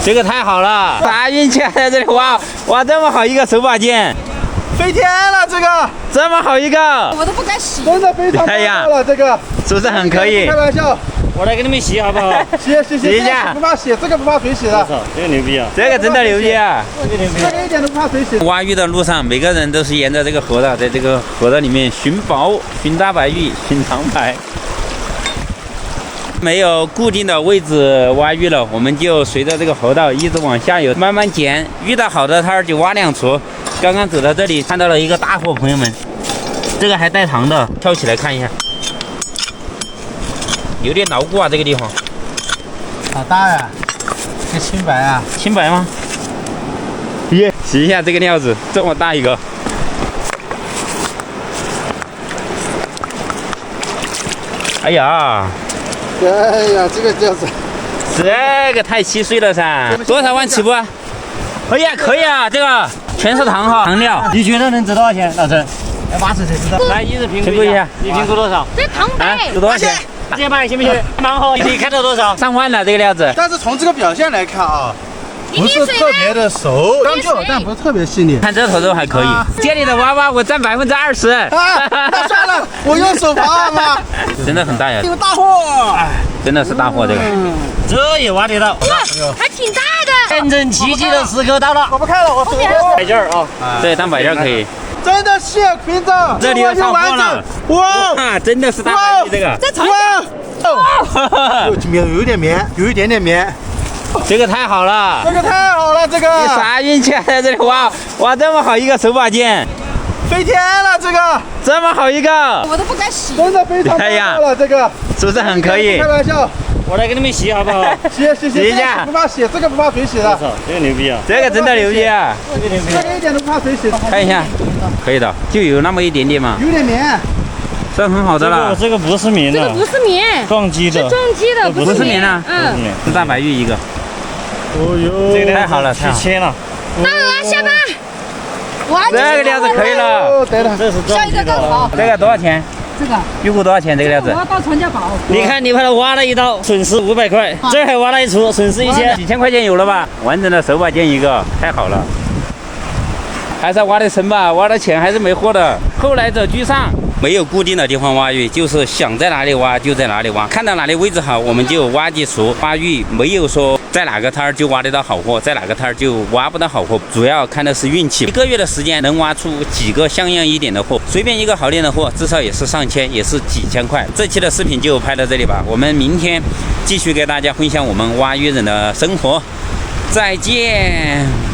这个太好了，啥运气在这里挖这么好一个手把件，飞天了这个，这么好一个，我都不敢洗。真的非常棒了这个，是不是很可以？开玩笑，我来给你们洗好不好？洗一下，不怕洗，这个不怕水洗的。我操，这个牛逼啊！这个真的牛逼啊！这个一点都不怕水洗。挖鱼的路上，每个人都是沿着这个河道，在这个河道里面寻宝、寻大白鱼、寻长白。没有固定的位置挖鱼了，我们就随着这个河道一直往下游，慢慢捡。遇到好的摊儿就挖2撮。刚刚走到这里，看到了一个大货，朋友们，这个还带膛的，跳起来看一下，有点牢固啊，这个地方。好大呀，这青白啊，青白吗？耶，洗一下这个料子，这么大一个。哎呀！哎呀，这个料子，这个太稀碎了噻！多少万起步啊？哎呀，可以啊，这个全是糖哈，糖料。你觉得能值多少钱，老陈？要挖出才知道。来，一直评估一下，你评估多少？这糖白值多少钱？直接买行不行？蛮好，你看到多少？上万了这个料子。但是从这个表现来看啊，不是特别的熟，刚就好，但不是特别细腻。看这头都还可以。店里的娃娃我占20%。啊，那算了，我用手刨好吗？真的很大呀，有大货，真的是大货这个。这也挖得到，还挺大的。见证奇迹的时刻到了。我不看了，我走了。摆件儿啊，对，当摆件可以。真的是品种，这里有上货了。哇，真的是大白鱼这个。再尝有点绵，有一点点绵。这个太好了，这个太好了，这个啥运气在这里挖这么好一个手把件，飞天了，这个这么好一个，我都不敢洗。真的非常棒了，这个是不是很可以？开玩笑，我来给你们洗好不好？洗一下，不怕洗，这个不怕水洗的。我操，这个牛逼啊！这个真的牛逼啊！这个一点都不怕水洗。看一下，可以的，就有那么一点点嘛，有点绵，这很好的了。这个不是棉的，这个不是棉，撞击的，是撞击的，不是棉啊，是大白玉一个。哦呦，这个太好了，太好了。切了。到了，下班。哇，这个料子可以了。对了，这是下一个更好。这个多少钱？这个预估多少钱？这个料子？我要到传家宝。你看，你把它挖了一刀，损失500块，这还挖了一撮，损失1000，几千块钱有了吧？完整的手把件一个，太好了。还是要挖得深吧，挖到浅还是没货的。后来者居上。没有固定的地方挖鱼，就是想在哪里挖就在哪里挖，看到哪里位置好我们就挖几熟。挖鱼没有说在哪个摊儿就挖得到好货，在哪个摊儿就挖不到好货，主要看的是运气。1个月的时间能挖出几个像样一点的货，随便一个好点的货至少也是上千，也是几千块。这期的视频就拍到这里吧，我们明天继续给大家分享我们挖鱼人的生活，再见。